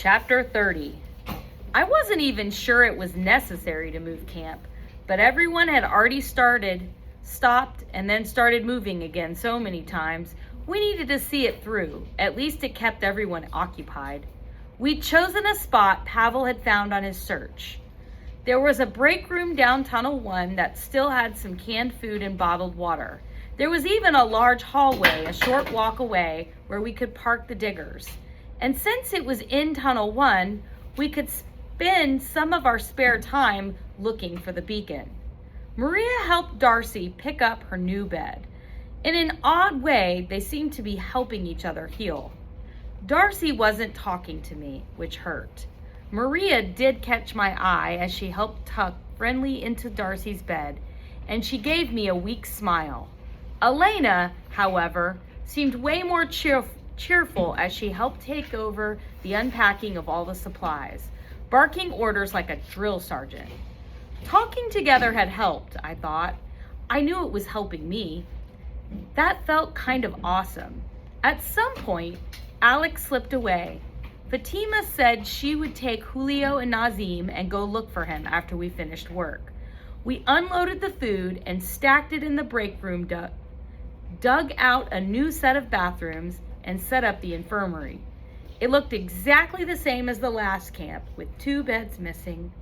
Chapter 30. I wasn't even sure it was necessary to move camp, but everyone had already stopped, and then started moving again so many times, we needed to see it through. At least it kept everyone occupied. We'd chosen a spot Pavel had found on his search. There was a break room down Tunnel 1 that still had some canned food and bottled water. There was even a large hallway a short walk away where we could park the diggers. And since it was in Tunnel 1, we could spend some of our spare time looking for the beacon. Maria helped Darcy pick up her new bed. In an odd way, they seemed to be helping each other heal. Darcy wasn't talking to me, which hurt. Maria did catch my eye as she helped tuck Friendly into Darcy's bed, and she gave me a weak smile. Elena, however, seemed way more cheerful as she helped take over the unpacking of all the supplies, barking orders like a drill sergeant. Talking together had helped, I thought. I knew it was helping me. That felt kind of awesome. At some point, Alex slipped away. Fatima said she would take Julio and Nazim and go look for him after we finished work. We unloaded the food and stacked it in the break room, dug out a new set of bathrooms, and set up the infirmary. It looked exactly the same as the last camp, with 2 beds missing.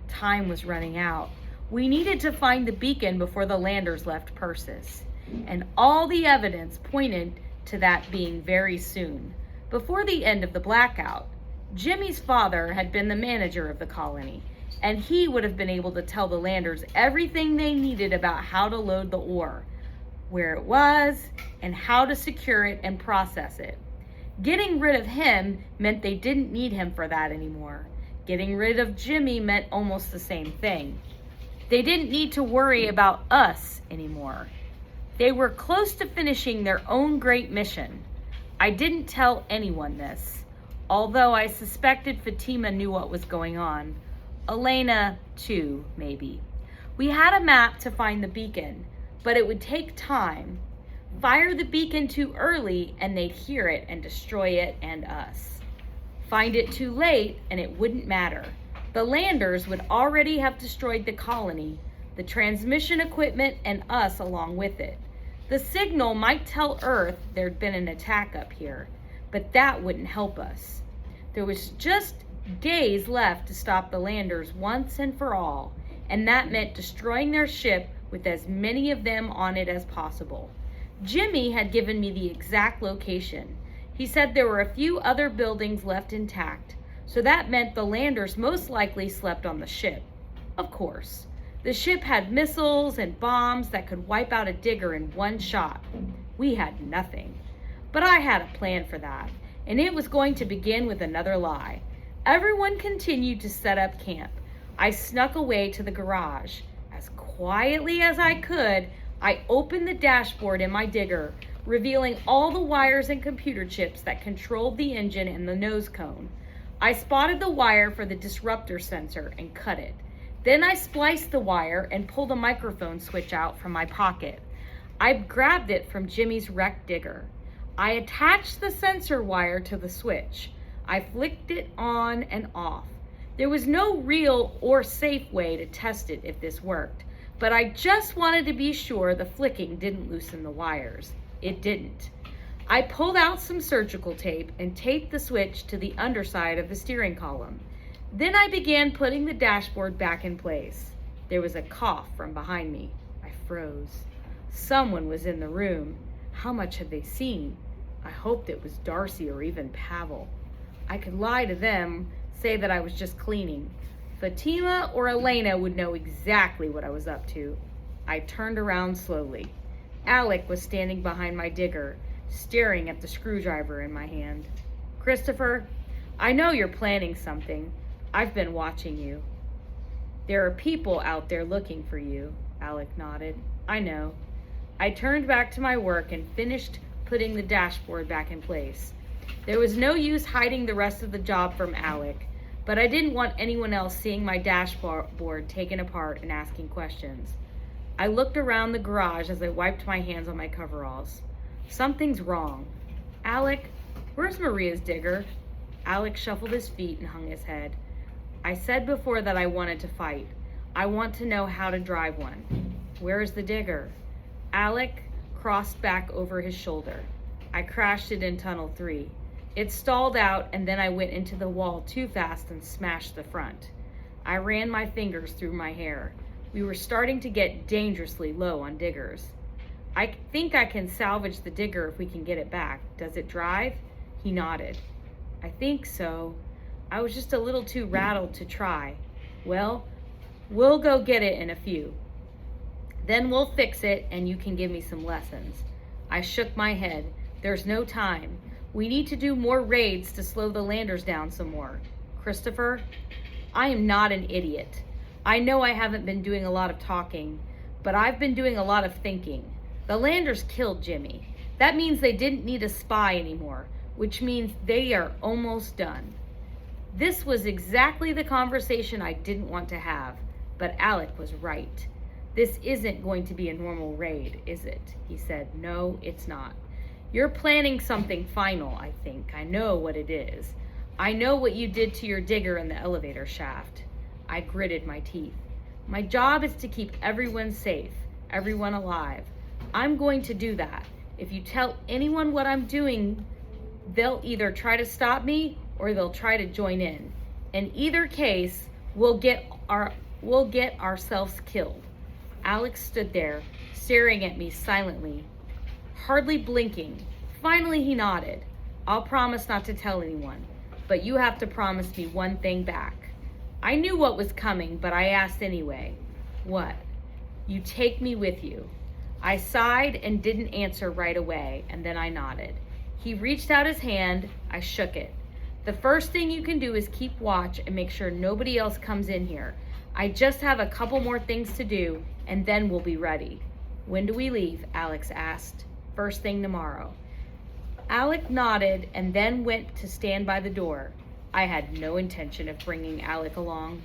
Time was running out. We needed to find the beacon before the Landers left Persis, and all the evidence pointed to that being very soon, before the end of the blackout. Jimmy's father had been the manager of the colony, and he would have been able to tell the Landers everything they needed about how to load the ore, where it was, and how to secure it and process it. Getting rid of him meant they didn't need him for that anymore. Getting rid of Jimmy meant almost the same thing. They didn't need to worry about us anymore. They were close to finishing their own great mission. I didn't tell anyone this, although I suspected Fatima knew what was going on. Elena, too, maybe. We had a map to find the beacon, but it would take time. Fire the beacon too early and they'd hear it and destroy it and us. Find it too late and it wouldn't matter. The Landers would already have destroyed the colony, the transmission equipment, and us along with it. The signal might tell Earth there'd been an attack up here, but that wouldn't help us. There was just days left to stop the Landers once and for all, and that meant destroying their ship with as many of them on it as possible. Jimmy had given me the exact location. He said there were a few other buildings left intact, so that meant the Landers most likely slept on the ship. Of course. The ship had missiles and bombs that could wipe out a digger in one shot. We had nothing. But I had a plan for that, and it was going to begin with another lie. Everyone continued to set up camp. I snuck away to the garage. As quietly as I could, I opened the dashboard in my digger, revealing all the wires and computer chips that controlled the engine and the nose cone. I spotted the wire for the disruptor sensor and cut it. Then I spliced the wire and pulled a microphone switch out from my pocket. I grabbed it from Jimmy's wrecked digger. I attached the sensor wire to the switch. I flicked it on and off. There was no real or safe way to test it if this worked, but I just wanted to be sure the flicking didn't loosen the wires. It didn't. I pulled out some surgical tape and taped the switch to the underside of the steering column. Then I began putting the dashboard back in place. There was a cough from behind me. I froze. Someone was in the room. How much had they seen? I hoped it was Darcy or even Pavel. I could lie to them, say that I was just cleaning. Fatima or Elena would know exactly what I was up to. I turned around slowly. Alec was standing behind my digger, staring at the screwdriver in my hand. Christopher, I know you're planning something. I've been watching you. There are people out there looking for you, Alec nodded. I know. I turned back to my work and finished putting the dashboard back in place. There was no use hiding the rest of the job from Alec, but I didn't want anyone else seeing my dashboard taken apart and asking questions. I looked around the garage as I wiped my hands on my coveralls. Something's wrong. Alec, where's Maria's digger? Alec shuffled his feet and hung his head. I said before that I wanted to fight. I want to know how to drive one. Where is the digger? Alec crossed back over his shoulder. I crashed it in tunnel 3. It stalled out, and then I went into the wall too fast and smashed the front. I ran my fingers through my hair. We were starting to get dangerously low on diggers. I think I can salvage the digger if we can get it back. Does it drive? He nodded. I think so. I was just a little too rattled to try. Well, we'll go get it in a few. Then we'll fix it and you can give me some lessons. I shook my head. There's no time. We need to do more raids to slow the landers down some more. Christopher, I am not an idiot. I know I haven't been doing a lot of talking, but I've been doing a lot of thinking. The landers killed Jimmy. That means they didn't need a spy anymore, which means they are almost done. This was exactly the conversation I didn't want to have, but Alec was right. This isn't going to be a normal raid, is it? He said. No, it's not. You're planning something final, I think. I know what it is. I know what you did to your digger in the elevator shaft. I gritted my teeth. My job is to keep everyone safe, everyone alive. I'm going to do that. If you tell anyone what I'm doing, they'll either try to stop me or they'll try to join in. In either case, we'll get ourselves killed. Alex stood there, staring at me silently, hardly blinking. Finally, he nodded. I'll promise not to tell anyone, but you have to promise me one thing back. I knew what was coming, but I asked anyway. What? You take me with you. I sighed and didn't answer right away, and then I nodded. He reached out his hand. I shook it. The first thing you can do is keep watch and make sure nobody else comes in here. I just have a couple more things to do, and then we'll be ready. When do we leave? Alex asked. First thing tomorrow. Alec nodded and then went to stand by the door. I had no intention of bringing Alec along.